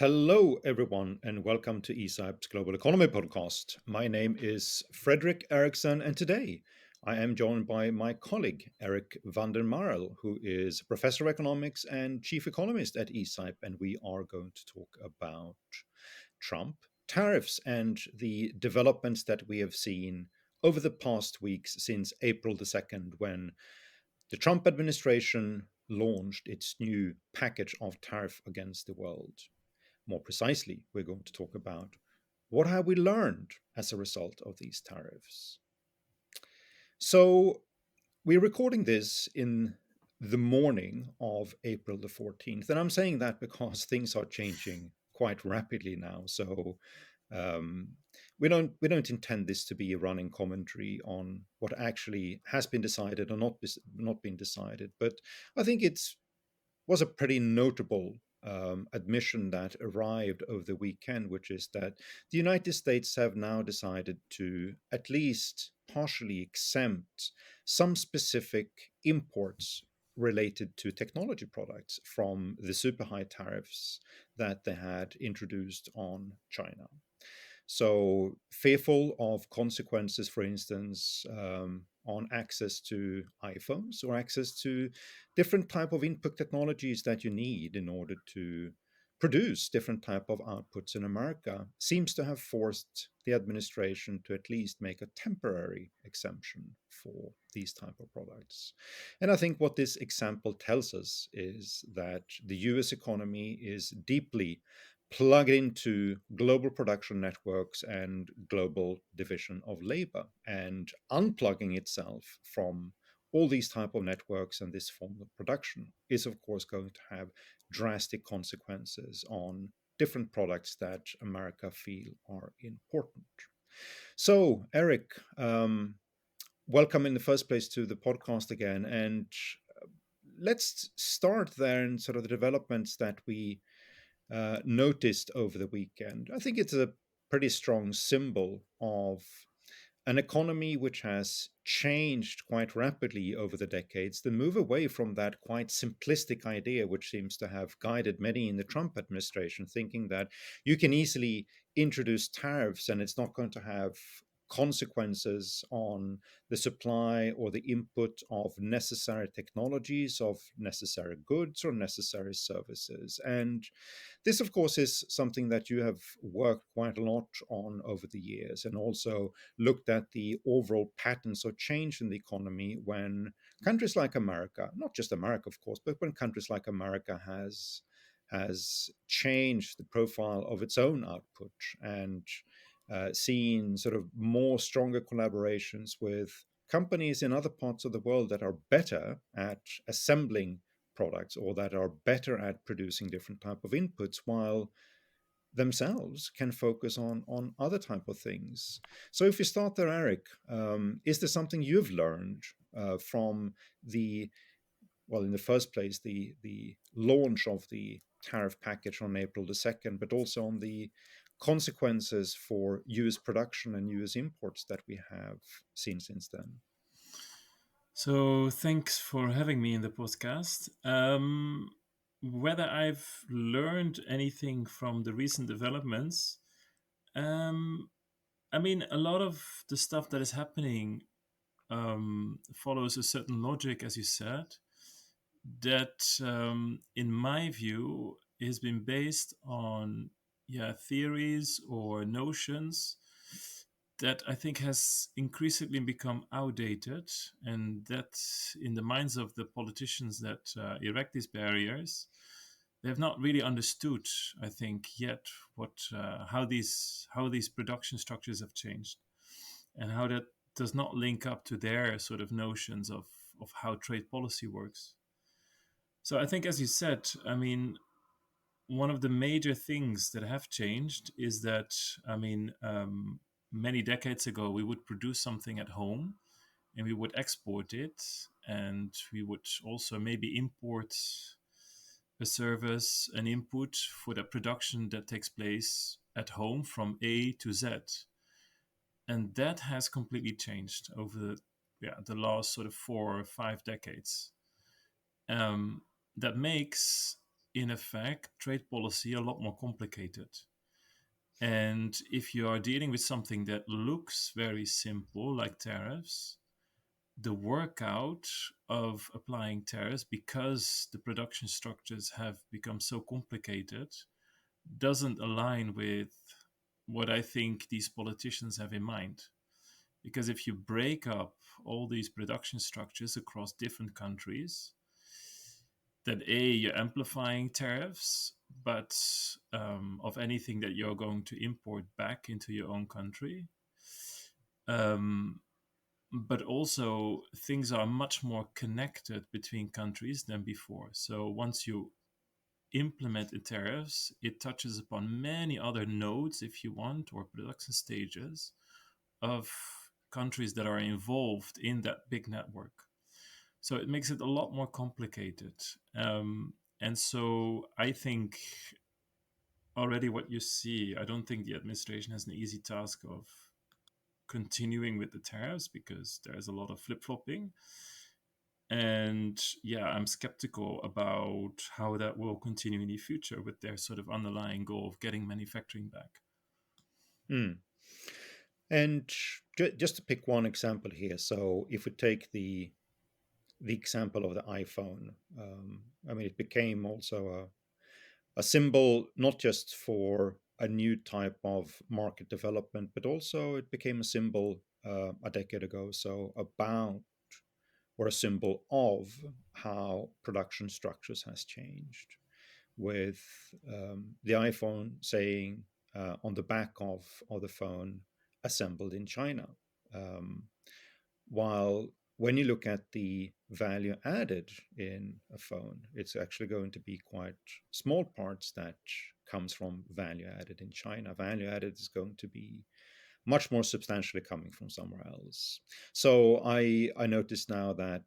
Hello, everyone, and welcome to ECIPE's Global Economy podcast. My name is Fredrik Erixon, and today I am joined by my colleague, Erik van der Marel, who is Professor of Economics and Chief Economist at ECIPE, and we are going to talk about Trump, tariffs, and the developments that we have seen over the past weeks since April the 2nd, when the Trump administration launched its new package of tariff against the world. More precisely, we're going to talk about what have we learned as a result of these tariffs. So we're recording this in the morning of April the 14th. And I'm saying that because things are changing quite rapidly now. So um, we don't intend this to be a running commentary on what actually has been decided or not been decided. But I think it's was a pretty notable admission that arrived over the weekend, which is that the United States have now decided to at least partially exempt some specific imports related to technology products from the super high tariffs that they had introduced on China. So, fearful of consequences, for instance, on access to iPhones or access to different type of input technologies that you need in order to produce different type of outputs in America, seems to have forced the administration to at least make a temporary exemption for these type of products. And I think what this example tells us is that the US economy is deeply plug it into global production networks and global division of labor, and unplugging itself from all these type of networks and this form of production is of course going to have drastic consequences on different products that America feel are important. So Erik, welcome in the first place to the podcast again, and let's start there in sort of the developments that we noticed over the weekend. I think it's a pretty strong symbol of an economy which has changed quite rapidly over the decades, the move away from that quite simplistic idea, which seems to have guided many in the Trump administration, thinking that you can easily introduce tariffs and it's not going to have consequences on the supply or the input of necessary technologies, of necessary goods or necessary services. And this, of course, is something that you have worked quite a lot on over the years, and also looked at the overall patterns of change in the economy when countries like America, not just America, of course, but when countries like America has changed the profile of its own output and seen sort of more stronger collaborations with companies in other parts of the world that are better at assembling products or that are better at producing different type of inputs, while themselves can focus on other type of things. So if you start there, Erik, is there something you've learned from the, well, in the first place, the launch of the tariff package on April the 2nd, but also on the consequences for US production and US imports that we have seen since then? So thanks for having me in the podcast. Whether I've learned anything from the recent developments, um, I mean, a lot of the stuff that is happening follows a certain logic, as you said, that, in my view, has been based on theories or notions that I think has increasingly become outdated, and that in the minds of the politicians that erect these barriers, they have not really understood, I think, yet what how these production structures have changed, and how that does not link up to their sort of notions of how trade policy works. So I think, as you said, I mean, one of the major things that have changed is that, I mean, many decades ago, we would produce something at home and we would export it, and we would also maybe import a service, an input for the production that takes place at home from A to Z. And that has completely changed over the last sort of 4 or 5 decades. That makes in effect, trade policy a lot more complicated. And if you are dealing with something that looks very simple, like tariffs, the workout of applying tariffs, because the production structures have become so complicated, doesn't align with what I think these politicians have in mind. Because if you break up all these production structures across different countries, then you're amplifying tariffs, but of anything that you're going to import back into your own country. Um, but also, things are much more connected between countries than before. So once you implement the tariffs, it touches upon many other nodes, if you want, or production stages of countries that are involved in that big network. So it makes it a lot more complicated. And so I think already what you see, I don't think the administration has an easy task of continuing with the tariffs because there's a lot of flip flopping. And yeah, I'm skeptical about how that will continue in the future with their sort of underlying goal of getting manufacturing back. Mm. And just to pick one example here, so if we take the example of the iPhone, I mean, it became also a symbol not just for a new type of market development, but also it became a symbol a decade ago, so about or a symbol of how production structures has changed, with the iPhone saying on the back of the phone, assembled in China. Um, while when you look at the value added in a phone, it's actually going to be quite small parts that comes from value added in China. Value added is going to be much more substantially coming from somewhere else. So I notice now that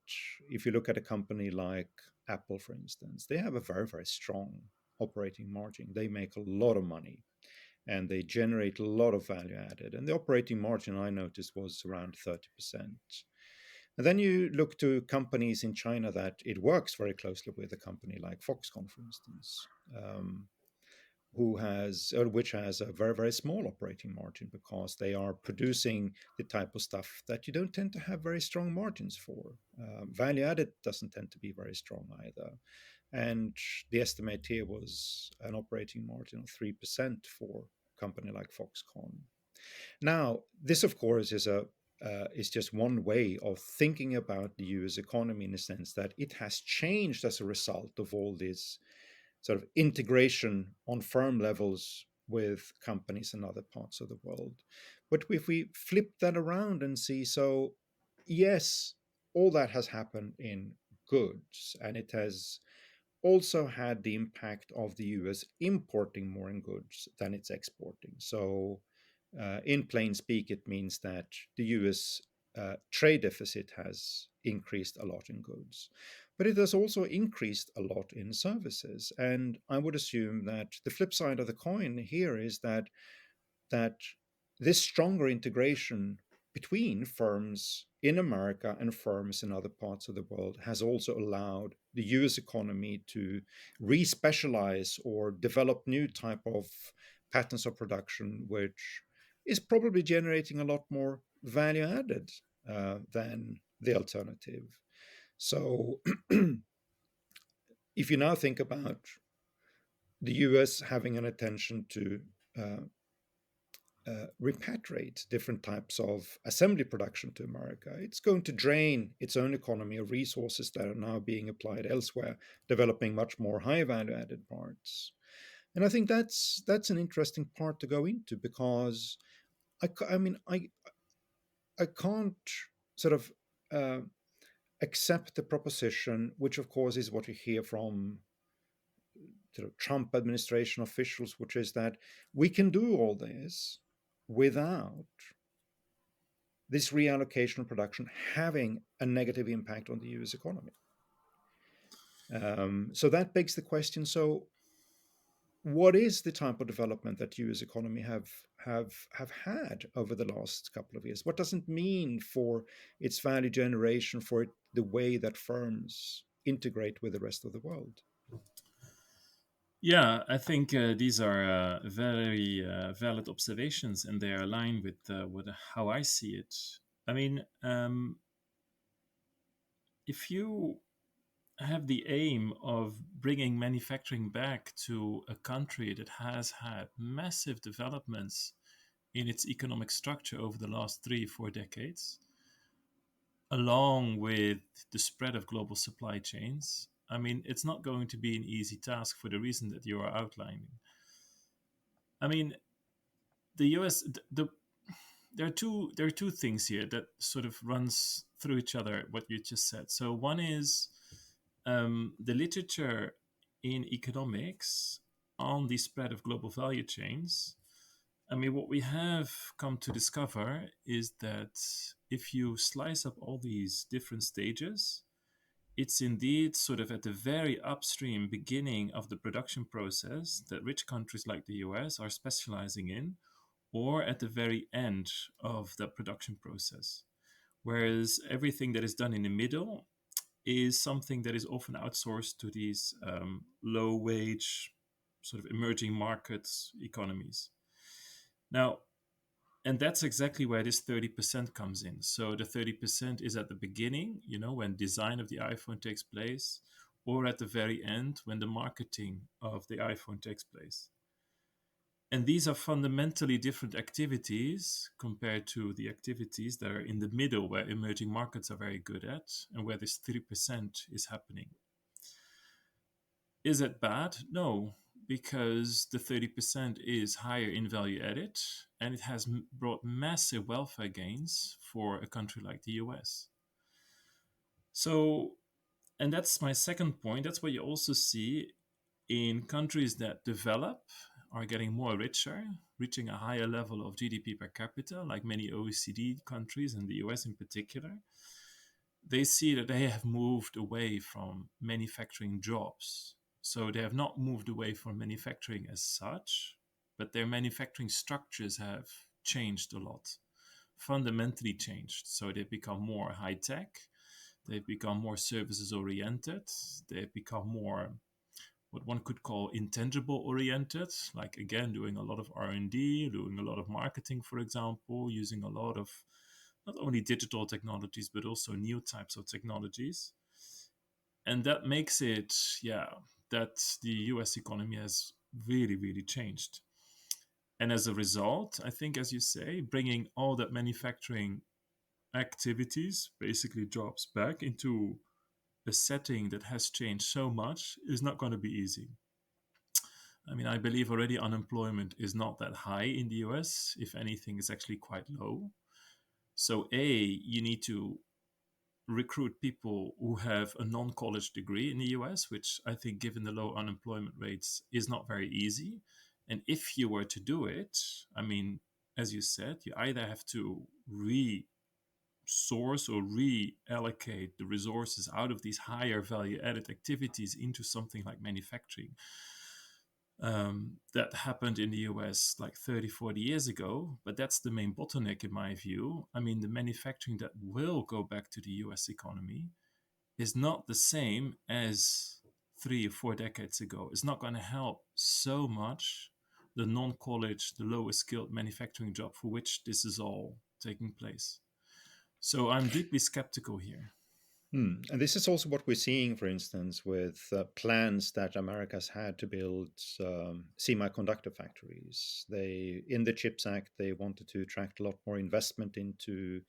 if you look at a company like Apple, for instance, they have a very, very strong operating margin. They make a lot of money and they generate a lot of value added. And the operating margin I noticed was around 30%. And then you look to companies in China that it works very closely with, a company like Foxconn, for instance, who has which has a very, very small operating margin because they are producing the type of stuff that you don't tend to have very strong margins for. Value added doesn't tend to be very strong either. And the estimate here was an operating margin of 3% for a company like Foxconn. Now, this, of course, is just one way of thinking about the US economy, in a sense that it has changed as a result of all this sort of integration on firm levels with companies in other parts of the world. But if we flip that around and see, so yes, all that has happened in goods, and it has also had the impact of the US importing more in goods than it's exporting. So, in plain speak, it means that the US trade deficit has increased a lot in goods, but it has also increased a lot in services. And I would assume that the flip side of the coin here is that this stronger integration between firms in America and firms in other parts of the world has also allowed the US economy to re-specialize or develop new type of patterns of production, which is probably generating a lot more value added than the alternative. So if you now think about the US having an attention to uh, repatriate different types of assembly production to America, it's going to drain its own economy of resources that are now being applied elsewhere, developing much more high value added parts. And I think that's an interesting part to go into because I mean I can't sort of uh, accept the proposition, which of course is what you hear from sort of Trump administration officials, which is that we can do all this without this reallocation of production having a negative impact on the US economy. So that begs the question, so what is the type of development that US economy have had over the last couple of years? What does it mean for its value generation, for the way that firms integrate with the rest of the world? Yeah, I think these are very valid observations, and they are aligned with how I see it. I mean, if you have the aim of bringing manufacturing back to a country that has had massive developments in its economic structure over the last 3 4 decades, along with the spread of global supply chains, I mean, it's not going to be an easy task for the reason that you are outlining. I mean, the US, there are two things here that sort of runs through each other. What you just said. So one is the literature in economics on the spread of global value chains. I mean, what we have come to discover is that if you slice up all these different stages, it's indeed sort of at the very upstream beginning of the production process that rich countries like the US are specializing in, or at the very end of the production process. Whereas everything that is done in the middle is something that is often outsourced to these low wage, sort of emerging markets economies. Now, and that's exactly where this 30% comes in. So the 30% is at the beginning, when design of the iPhone takes place, or at the very end when the marketing of the iPhone takes place. And these are fundamentally different activities compared to the activities that are in the middle, where emerging markets are very good at and where this 3% is happening. Is it bad? No, because the 30% is higher in value added and it has brought massive welfare gains for a country like the US. So, and that's my second point. That's what you also see in countries that develop, are getting more richer, reaching a higher level of GDP per capita, like many OECD countries and the US in particular. They see that they have moved away from manufacturing jobs. So they have not moved away from manufacturing as such, but their manufacturing structures have changed a lot, fundamentally changed. So they've become more high tech, they've become more services oriented, they've become more what one could call intangible oriented, like again doing a lot of R&D, doing a lot of marketing, for example, using a lot of not only digital technologies but also new types of technologies. And that makes it, yeah, that the US economy has really changed. And as a result, I think, as you say, bringing all that manufacturing activities, basically jobs, back into a setting that has changed so much is not going to be easy. I mean, I believe already unemployment is not that high in the US. If anything, it's actually quite low. So, A, you need to recruit people who have a non college degree in the US, which I think, given the low unemployment rates, is not very easy. And if you were to do it, I mean, as you said, you either have to resource or reallocate the resources out of these higher value added activities into something like manufacturing. That happened in the US like 30, 40 years ago, but that's the main bottleneck in my view. I mean, the manufacturing that will go back to the US economy is not the same as 3 or 4 decades ago. It's not going to help so much the non college, the lower skilled manufacturing job for which this is all taking place. So I'm deeply skeptical here. And this is also what we're seeing, for instance, with plans that America's had to build semiconductor factories. They, in the CHIPS Act, they wanted to attract a lot more investment into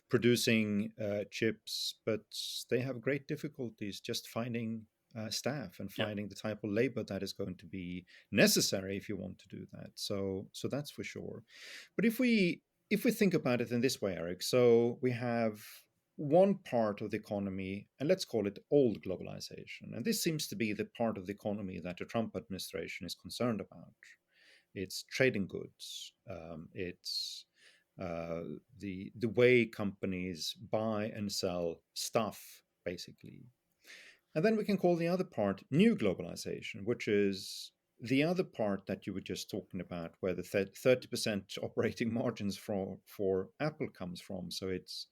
producing chips, but they have great difficulties just finding staff and Yeah. finding the type of labor that is going to be necessary if you want to do that. So that's for sure. But if we think about it in this way, Eric, so we have one part of the economy, and let's call it old globalization. And this seems to be the part of the economy that the Trump administration is concerned about. It's trading goods. It's the way companies buy and sell stuff, basically. And then we can call the other part new globalization, which is the other part that you were just talking about, where the 30% operating margins for Apple comes from. So it's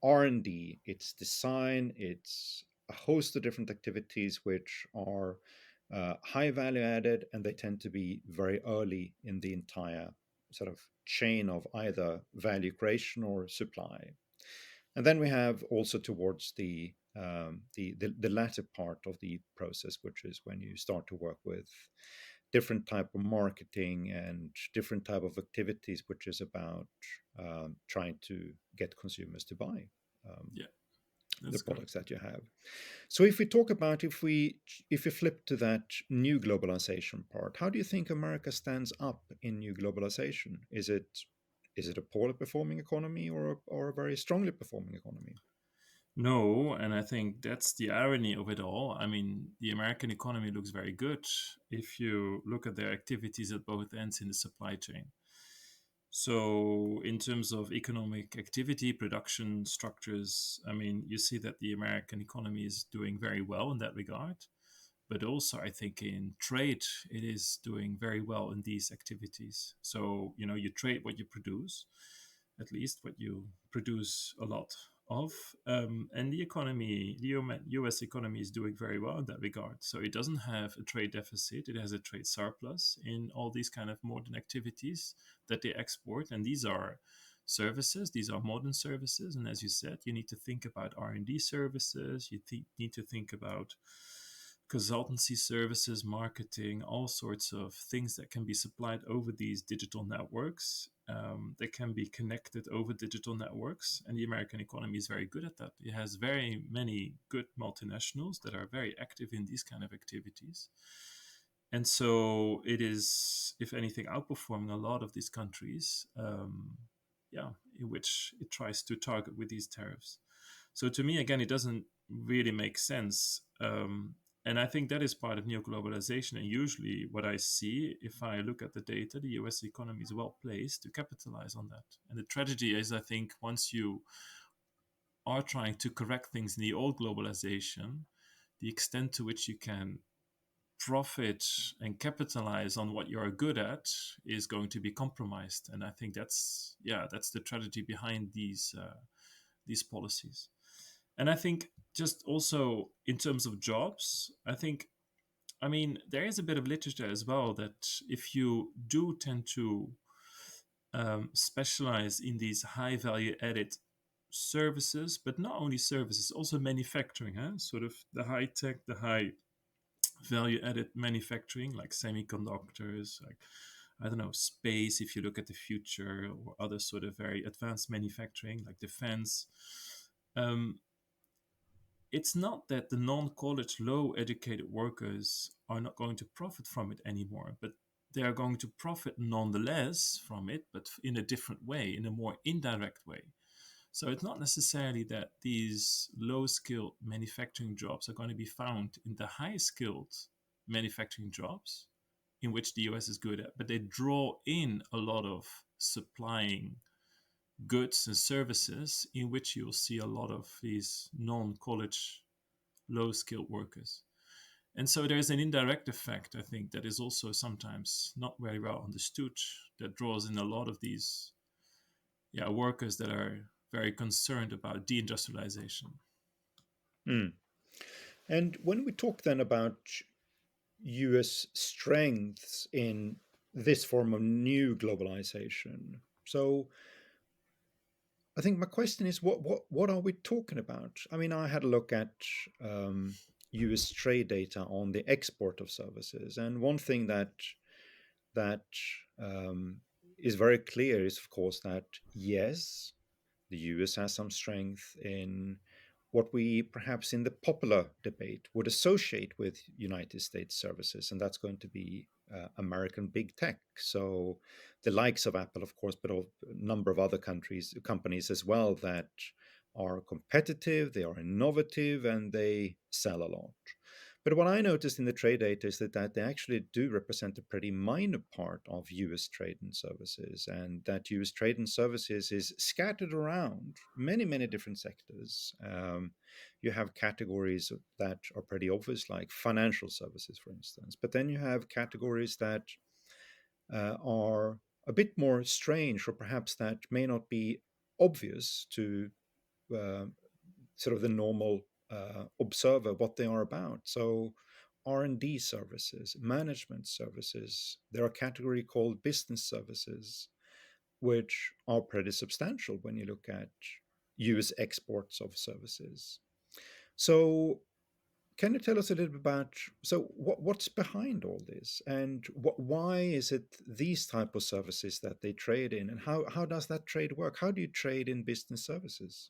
R&D, it's design, it's a host of different activities which are high value added, and they tend to be very early in the entire sort of chain of either value creation or supply. And then we have also towards the latter part of the process, which is when you start to work with different type of marketing and different type of activities, which is about trying to get consumers to buy um, Yeah, the that's correct. products that you have. So if we talk about if we flip to that new globalization part, how do you think America stands up in new globalization? Is it a poorly performing economy or a very strongly performing economy? No, and I think that's the irony of it all. I mean, the American economy looks very good if you look at their activities at both ends in the supply chain. So, in terms of economic activity, production structures, I mean, you see that the American economy is doing very well in that regard. But also, I think in trade, it is doing very well in these activities. So, you trade what you produce, at least what you produce a lot of. And the economy, the US economy is doing very well in that regard. So it doesn't have a trade deficit, it has a trade surplus in all these kind of modern activities that they export. And these are services, these are modern services. And as you said, you need to think about R&D services, you need to think about consultancy services, marketing, all sorts of things that can be supplied over these digital networks. They can be connected over digital networks, and the American economy is very good at that. It has very many good multinationals that are very active in these kind of activities. And so it is, if anything, outperforming a lot of these countries, yeah, in which it tries to target with these tariffs. So to me, again, it doesn't really make sense. And I think that is part of neoglobalization. And usually, what I see, if I look at the data, the US economy is well placed to capitalize on that. And the tragedy is, I think, once you are trying to correct things in the old globalization, the extent to which you can profit and capitalize on what you're good at is going to be compromised. And I think that's the tragedy behind these policies. And I think just also in terms of jobs, I mean, there is a bit of literature as well that if you do tend to specialize in these high value added services, but not only services, also manufacturing, huh? Sort of the high tech, the high value added manufacturing, like semiconductors, like I don't know, space, if you look at the future, or other sort of very advanced manufacturing, like defense. Um, it's not that the non-college low educated workers are not going to profit from it anymore, but they are going to profit nonetheless from it, but in a different way, in a more indirect way. So it's not necessarily that these low skilled manufacturing jobs are going to be found in the high skilled manufacturing jobs in which the US is good at, but they draw in a lot of supplying goods and services in which you'll see a lot of these non-college low skilled workers. And so there's an indirect effect, I think, that is also sometimes not very well understood, that draws in a lot of these workers that are very concerned about deindustrialization. Mm. And when we talk then about US strengths in this form of new globalization, so I think my question is, what are we talking about? I mean, I had a look at U.S. trade data on the export of services, and one thing that is very clear is, of course, that yes, the US has some strength in what we perhaps in the popular debate would associate with United States services, and that's going to be American big tech. So the likes of Apple, of course, but a number of other companies as well that are competitive, they are innovative, and they sell a lot. But what I noticed in the trade data is that they actually do represent a pretty minor part of US trade and services, and that US trade and services is scattered around many, many different sectors. You have categories that are pretty obvious, like financial services, for instance, but then you have categories that are a bit more strange, or perhaps that may not be obvious to uh, sort of the normal observer what they are about. So, R&D services, management services. There are a category called business services, which are pretty substantial when you look at US exports of services. So can you tell us a little bit about what's behind all this, and why is it these type of services that they trade in, and how does that trade work? How do you trade in business services?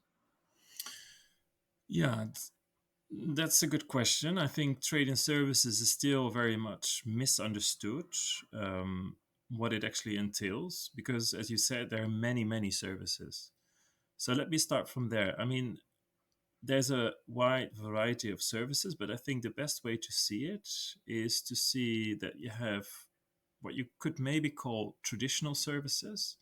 Yeah, that's a good question. I think trade in services is still very much misunderstood, um, what it actually entails, because as you said, there are many, many services. So let me start from there. I mean, there's a wide variety of services, but I think the best way to see it is to see that you have what you could maybe call traditional services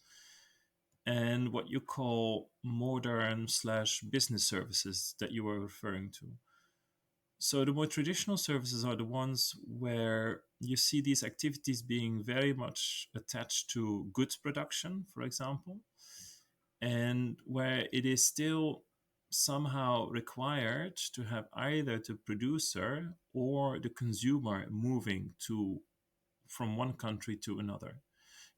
and what you call modern slash business services that you were referring to. So the more traditional services are the ones where you see these activities being very much attached to goods production, for example, and where it is still somehow required to have either the producer or the consumer moving to from one country to another.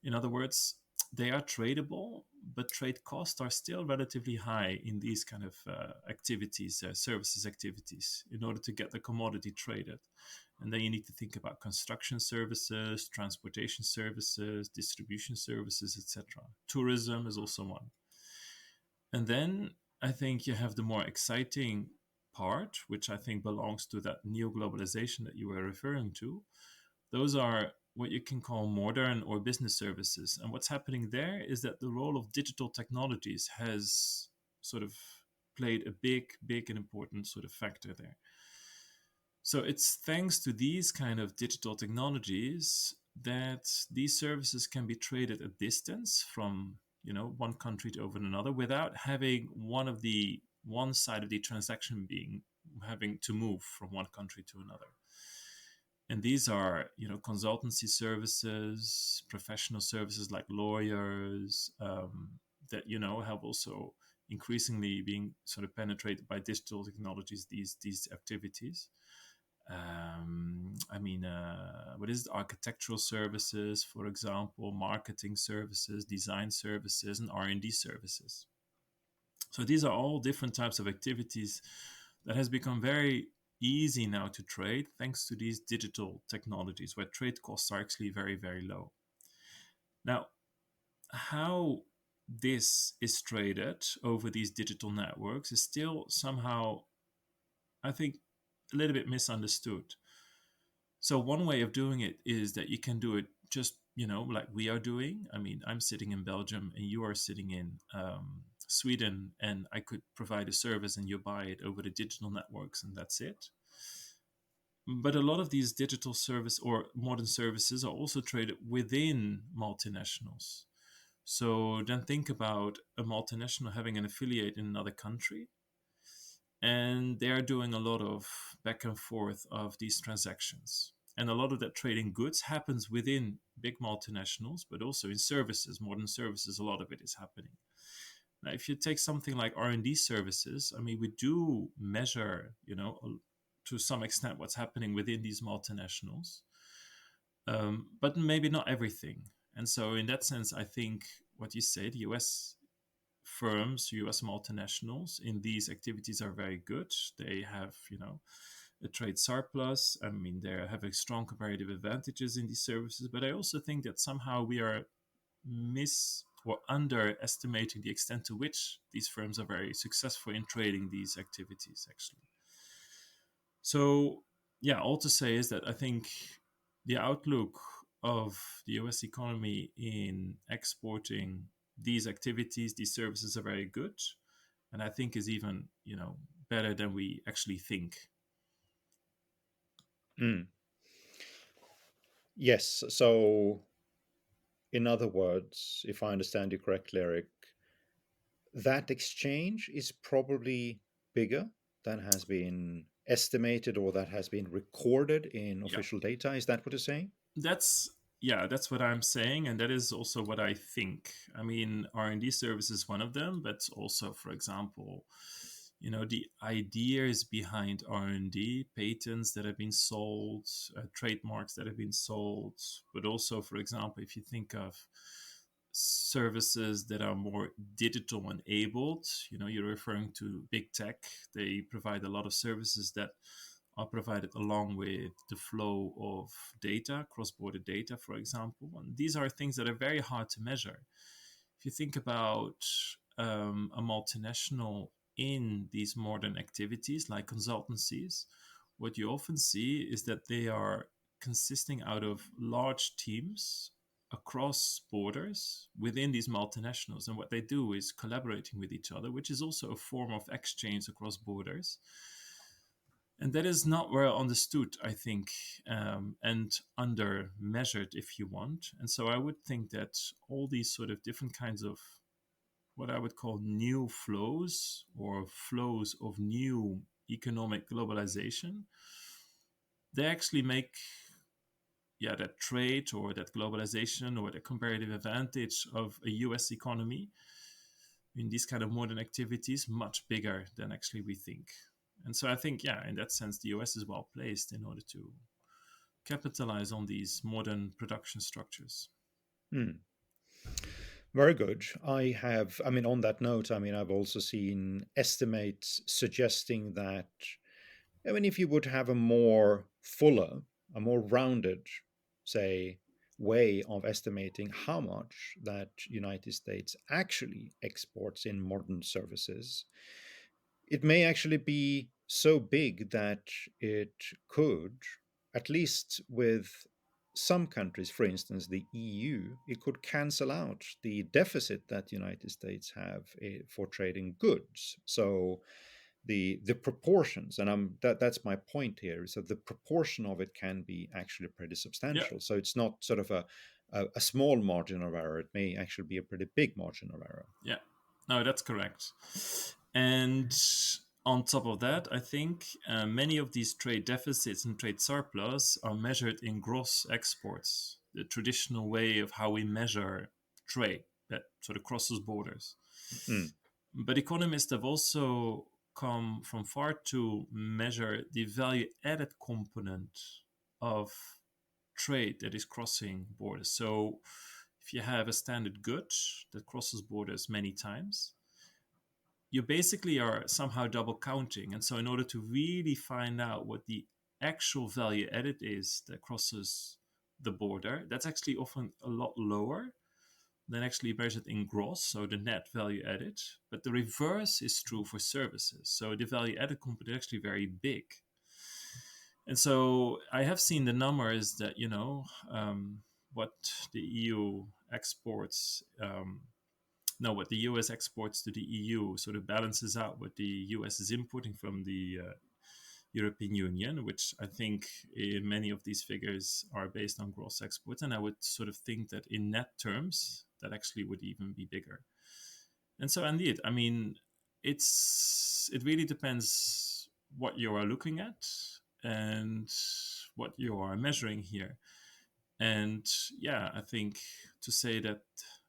In other words, they are tradable, but trade costs are still relatively high in these kind of activities, services activities, in order to get the commodity traded. And then you need to think about construction services, transportation services, distribution services, etc. Tourism is also one. And then I think you have the more exciting part, which I think belongs to that neo globalization that you were referring to. Those are what you can call modern or business services. And what's happening there is that the role of digital technologies has sort of played a big, big and important sort of factor there. So it's thanks to these kind of digital technologies that these services can be traded at distance from, one country to over another without having one side of the transaction being having to move from one country to another. And these are, consultancy services, professional services like lawyers, that have also increasingly being sort of penetrated by digital technologies. These activities. I mean, what is it? Architectural services, for example, marketing services, design services, and R&D services. So these are all different types of activities that has become very easy now to trade thanks to these digital technologies where trade costs are actually very, very low. Now, how this is traded over these digital networks is still somehow, I think, a little bit misunderstood. So one way of doing it is that you can do it just, like we are doing. I mean, I'm sitting in Belgium and you are sitting in Sweden, and I could provide a service and you buy it over the digital networks, and that's it. But a lot of these digital service or modern services are also traded within multinationals. So then think about a multinational having an affiliate in another country, and they are doing a lot of back and forth of these transactions. And a lot of that trading goods happens within big multinationals, but also in services, modern services, a lot of it is happening. Now, if you take something like R&D services, I mean, we do measure, to some extent what's happening within these multinationals, but maybe not everything. And so in that sense, I think what you said, US firms, US multinationals in these activities are very good. They have, a trade surplus. I mean, they have a strong comparative advantages in these services. But I also think that somehow we are or underestimating the extent to which these firms are very successful in trading these activities, actually. So, yeah, all to say is that I think the outlook of the US economy in exporting these activities, these services are very good. And I think is even, better than we actually think. Mm. Yes. So, in other words, if I understand you correctly, Eric, that exchange is probably bigger than has been estimated or that has been recorded in Yeah. official data. Is that what you're saying? That's that's what I'm saying, and that is also what I think. I mean, R&D service is one of them, but also, for example, the ideas behind R&D, patents that have been sold, trademarks that have been sold, but also, for example, if you think of services that are more digital enabled, you're referring to big tech. They provide a lot of services that are provided along with the flow of data, cross-border data, for example. And these are things that are very hard to measure. If you think about a multinational in these modern activities like consultancies, what you often see is that they are consisting out of large teams across borders within these multinationals. And what they do is collaborating with each other, which is also a form of exchange across borders. And that is not well understood, I think, and under measured, if you want. And so I would think that all these sort of different kinds of what I would call new flows or flows of new economic globalization, they actually make that trade or that globalization or the comparative advantage of a US economy in these kind of modern activities much bigger than actually we think. And so I think, in that sense, the US is well placed in order to capitalize on these modern production structures. Hmm. Very good. I mean, on that note, I mean, I've also seen estimates suggesting that, I mean, if you would have a more fuller, a more rounded, say, way of estimating how much that United States actually exports in modern services, it may actually be so big that it could, at least with some countries, for instance, the EU, it could cancel out the deficit that the United States have for trading goods. So the proportions, and that's my point here, is that the proportion of it can be actually pretty Yeah, substantial. So it's not sort of a small margin of error; it may actually be a pretty big margin of error. yeah. No, that's correct. And on top of that, I think many of these trade deficits and trade surplus are measured in gross exports, the traditional way of how we measure trade that sort of crosses borders. Mm, But economists have also come from far to measure the value added component of trade that is crossing borders. So if you have a standard good that crosses borders many times, you basically are somehow double counting. And so, in order to really find out what the actual value added is that crosses the border, that's actually often a lot lower than actually measured in gross, so the net value added. But the reverse is true for services. So the value added component is actually very big. And so I have seen the numbers that, what the EU exports, no, what the US exports to the EU sort of balances out what the US is importing from the European Union, which I think many of these figures are based on gross exports. And I would sort of think that in net terms, that actually would even be bigger. And so, indeed, I mean, it really depends what you are looking at and what you are measuring here. And I think to say that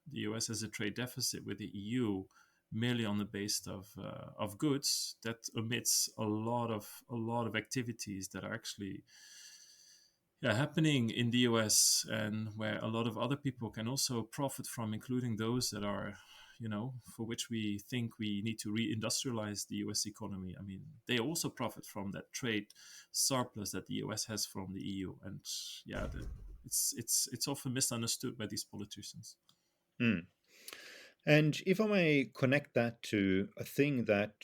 the US has a trade deficit with the EU merely on the basis of goods, that omits a lot of activities that are actually happening in the US and where a lot of other people can also profit from, including those that are, for which we think we need to reindustrialize the US economy. I mean, they also profit from that trade surplus that the US has from the EU. And it's often misunderstood by these politicians. mm. And if I may connect that to a thing that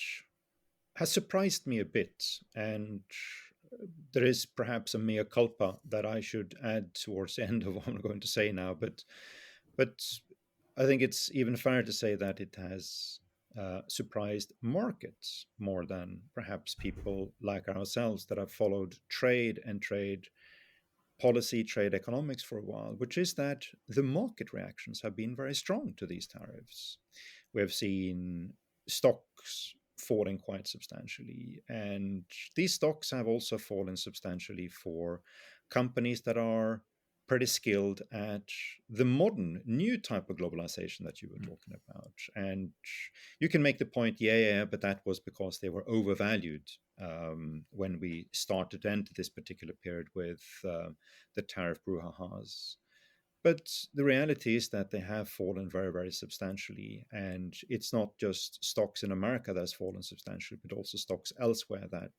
has surprised me a bit, and there is perhaps a mea culpa that I should add towards the end of what I'm going to say now, but I think it's even fair to say that it has surprised markets more than perhaps people like ourselves that have followed trade and trade policy, trade economics for a while, which is that the market reactions have been very strong to these tariffs. We have seen stocks falling quite substantially, and these stocks have also fallen substantially for companies that are pretty skilled at the modern new type of globalization that you were talking about. And you can make the point, yeah, but that was because they were overvalued when we started to enter this particular period with the tariff brouhahas. But the reality is that they have fallen very, very substantially. And it's not just stocks in America that's fallen substantially, but also stocks elsewhere that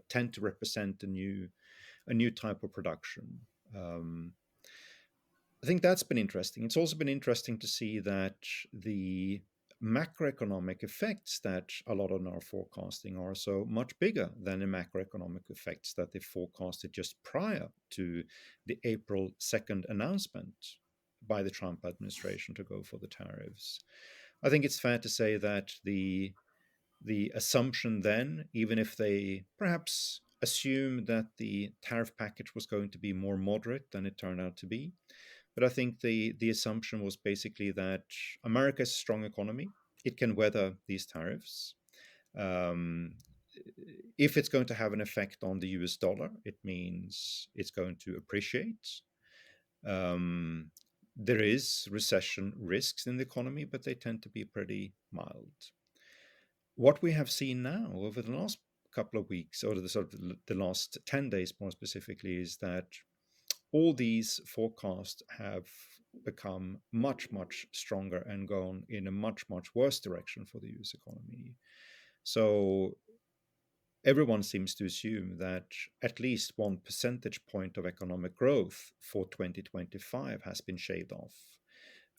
tend to represent a new type of production. Um, I think that's been interesting. It's also been interesting to see that the macroeconomic effects that a lot of them are forecasting are so much bigger than the macroeconomic effects that they forecasted just prior to the April 2nd announcement by the Trump administration to go for the tariffs. I think it's fair to say that the assumption then, even if they perhaps assumed that the tariff package was going to be more moderate than it turned out to be, but I think the assumption was basically that America is a strong economy. It can weather these tariffs. Um, if it's going to have an effect on the US dollar, it means it's going to appreciate. Um, there is recession risks in the economy, but they tend to be pretty mild. What we have seen now over the last couple of weeks, or the sort of the last 10 days more specifically, is that all these forecasts have become much, much stronger and gone in a much, much worse direction for the US economy. So everyone seems to assume that at least 1 percentage point of economic growth for 2025 has been shaved off.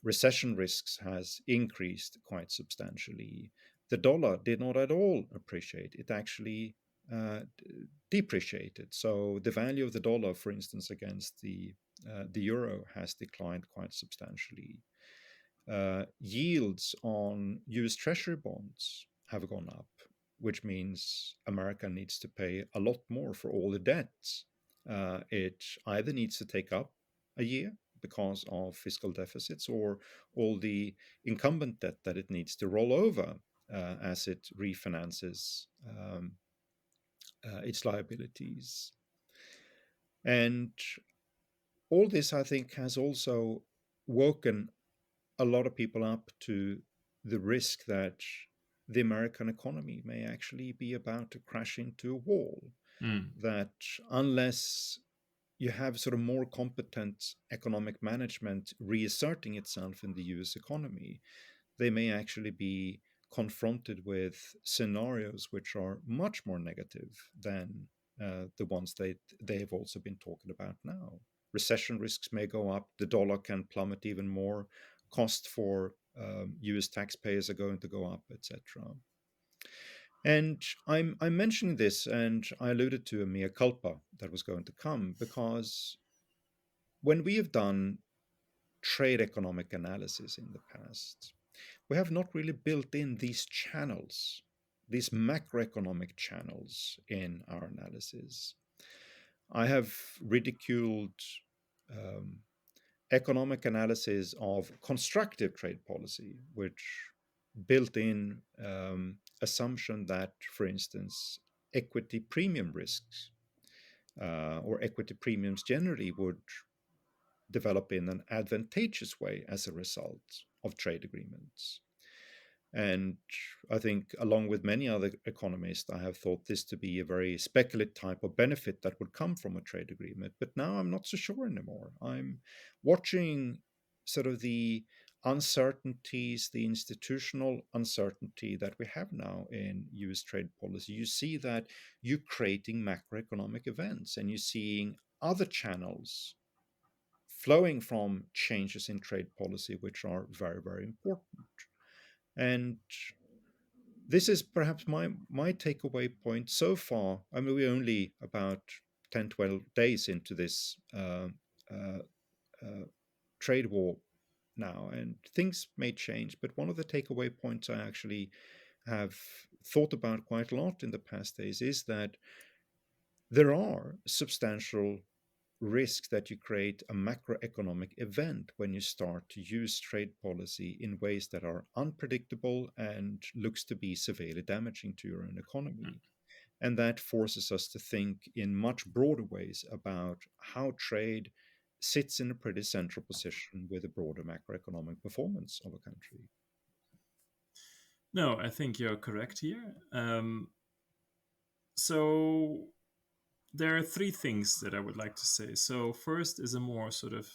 Recession risks has increased quite substantially. The dollar did not at all appreciate. It actually depreciated. So the value of the dollar, for instance, against the euro has declined quite substantially. Yields on US Treasury bonds have gone up, which means America needs to pay a lot more for all the debts. It either needs to take up a year because of fiscal deficits or all the incumbent debt that it needs to roll over as it refinances its liabilities. And all this, I think, has also woken a lot of people up to the risk that the American economy may actually be about to crash into a wall. Mm. That unless you have sort of more competent economic management reasserting itself in the US economy, they may actually be confronted with scenarios which are much more negative than the ones they have also been talking about now. Recession risks may go up, the dollar can plummet even more, cost for US taxpayers are going to go up, etc. And I'm mentioning this, and I alluded to a mea culpa that was going to come because when we have done trade economic analysis in the past, we have not really built in these channels, these macroeconomic channels in our analysis. I have ridiculed um, economic analysis of constructive trade policy, which built in assumption that, for instance, equity premium risks or equity premiums generally would develop in an advantageous way as a result of trade agreements. And I think, along with many other economists, I have thought this to be a very speculative type of benefit that would come from a trade agreement. But now I'm not so sure anymore. I'm watching sort of the uncertainties, the institutional uncertainty that we have now in US trade policy. You see that you're creating macroeconomic events and you're seeing other channels flowing from changes in trade policy, which are very, very important. And this is perhaps my takeaway point so far. I mean, we're only about 10, 12 days into this uh, uh, trade war now, and things may change. But one of the takeaway points I actually have thought about quite a lot in the past days is that there are substantial risks that you create a macroeconomic event when you start to use trade policy in ways that are unpredictable and looks to be severely damaging to your own economy. And that forces us to think in much broader ways about how trade sits in a pretty central position with the broader macroeconomic performance of a country. No, I think you're correct here. So there are three things that I would like to say. So first is a more sort of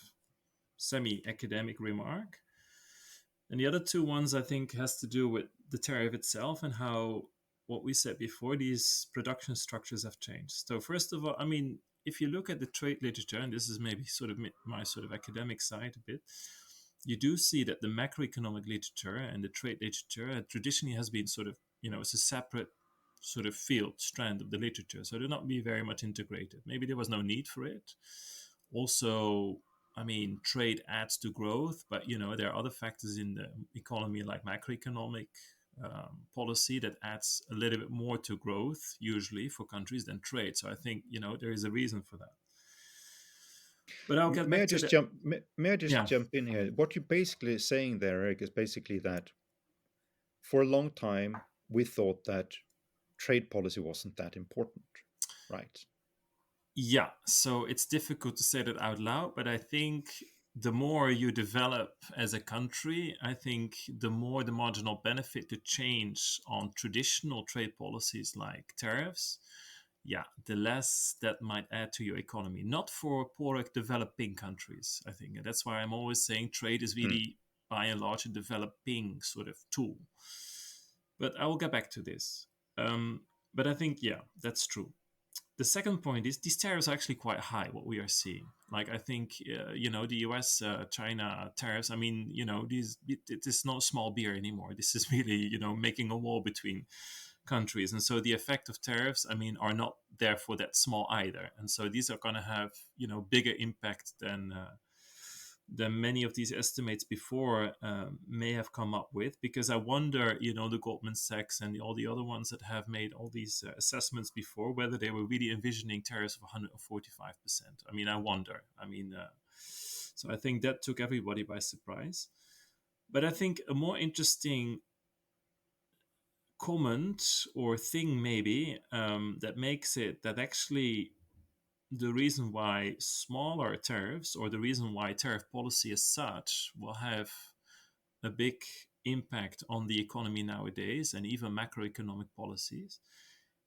semi-academic remark, and the other two ones I think has to do with the tariff itself and how what we said before, these production structures have changed. So first of all, I mean, if you look at the trade literature, and this is maybe sort of my sort of academic side a bit, you do see that the macroeconomic literature and the trade literature traditionally has been sort of, it's a separate sort of field strand of the literature. So they're not be very much integrated. Maybe there was no need for it. Also, I mean, trade adds to growth, but there are other factors in the economy like macroeconomic policy that adds a little bit more to growth usually for countries than trade. So I think there is a reason for that. But I'll get May I back to just the jump? May I just yeah. jump in here? What you're basically saying there, Erik, is basically that for a long time we thought that trade policy wasn't that important, right? Yeah, so it's difficult to say that out loud, but I think the more you develop as a country, I think the more the marginal benefit to change on traditional trade policies like tariffs, yeah, the less that might add to your economy. Not for poorer developing countries, I think. And that's why I'm always saying trade is Hmm. really by and large a developing sort of tool. But I will get back to this. Um, but I think, yeah, that's true. The second point is these tariffs are actually quite high, what we are seeing. Like, I think, the US China tariffs, I mean, it is not small beer anymore. This is really, making a wall between countries. And so the effect of tariffs, I mean, are not therefore that small either. And so these are going to have, bigger impact than many of these estimates before may have come up with, because I wonder, the Goldman Sachs and all the other ones that have made all these assessments before, whether they were really envisioning tariffs of 145%. I mean, I wonder. I mean, so I think that took everybody by surprise. But I think a more interesting comment or thing maybe that makes it that actually the reason why smaller tariffs or the reason why tariff policy as such will have a big impact on the economy nowadays and even macroeconomic policies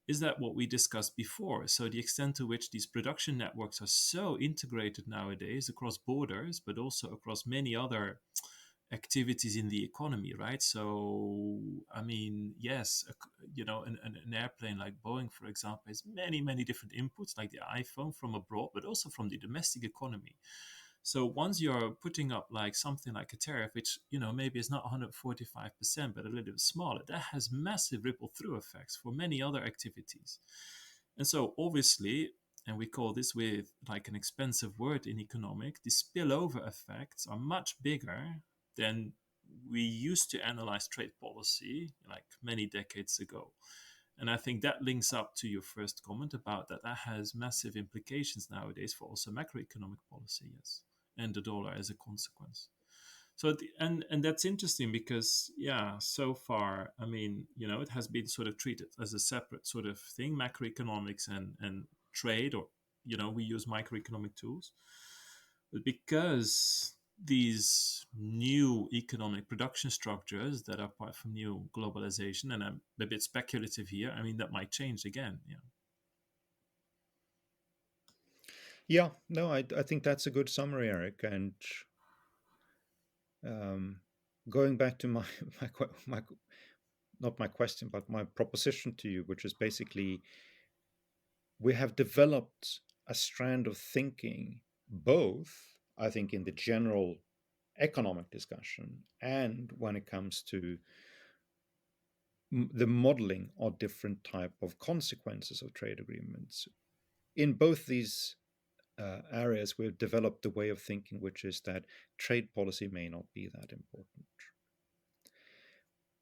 is that what we discussed before. So, the extent to which these production networks are so integrated nowadays across borders, but also across many other activities in the economy, right? So, I mean, yes, an airplane like Boeing, for example, has many, many different inputs, like the iPhone from abroad, but also from the domestic economy. So once you're putting up like something like a tariff, which maybe is not 145%, but a little bit smaller, that has massive ripple through effects for many other activities. And so obviously, and we call this with like an expensive word in economic, the spillover effects are much bigger than we used to analyze trade policy like many decades ago. And I think that links up to your first comment about that has massive implications nowadays for also macroeconomic policy, yes, and the dollar as a consequence. So and that's interesting because yeah, so far, I mean, it has been sort of treated as a separate sort of thing, macroeconomics and trade, or we use microeconomic tools, but because these new economic production structures that are part from new globalization, and I'm a bit speculative here, I mean, that might change again. Yeah. Yeah, no, I think that's a good summary, Erik. And um, going back to my, my not my question, but my proposition to you, which is basically we have developed a strand of thinking, both, I think, in the general economic discussion and when it comes to the modeling of different type of consequences of trade agreements. In both these areas, we've developed a way of thinking, which is that trade policy may not be that important.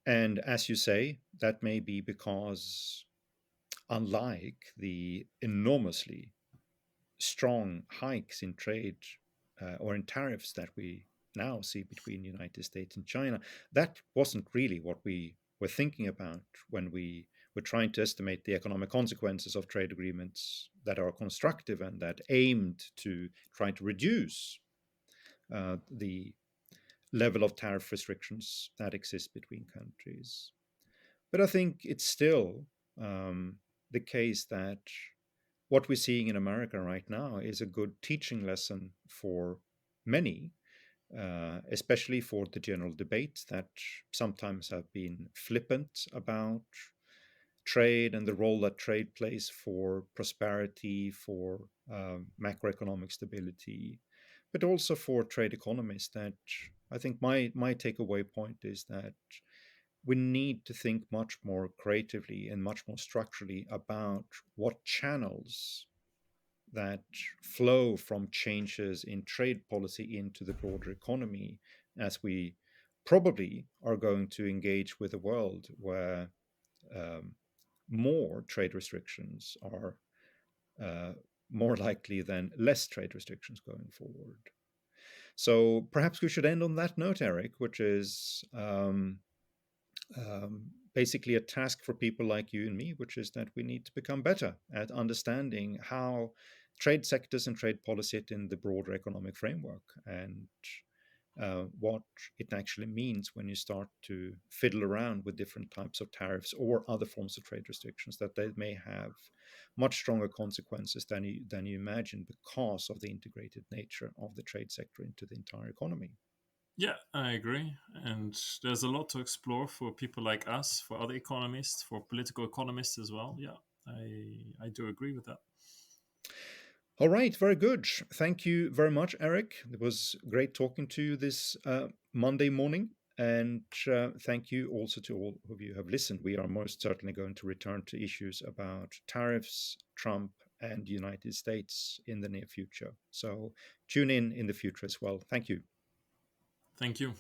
And as you say, that may be because, unlike the enormously strong hikes in trade or in tariffs that we now see between the United States and China, that wasn't really what we were thinking about when we we're trying to estimate the economic consequences of trade agreements that are constructive and that aimed to try to reduce the level of tariff restrictions that exist between countries. But I think it's still the case that what we're seeing in America right now is a good teaching lesson for many, especially for the general debate that sometimes have been flippant about trade and the role that trade plays for prosperity, for macroeconomic stability, but also for trade economists. That I think my takeaway point is that we need to think much more creatively and much more structurally about what channels that flow from changes in trade policy into the broader economy, as we probably are going to engage with a world where um, more trade restrictions are uh, more likely than less trade restrictions going forward. So perhaps we should end on that note, Erik, which is basically a task for people like you and me, which is that we need to become better at understanding how trade sectors and trade policy fit in the broader economic framework, and what it actually means when you start to fiddle around with different types of tariffs or other forms of trade restrictions, that they may have much stronger consequences than you imagine because of the integrated nature of the trade sector into the entire economy. Yeah, I agree. And there's a lot to explore for people like us, for other economists, for political economists as well. Yeah, I do agree with that. All right, very good. Thank you very much, Erik. It was great talking to you this Monday morning. And thank you also to all of you who have listened. We are most certainly going to return to issues about tariffs, Trump, and the United States in the near future. So tune in the future as well. Thank you. Thank you.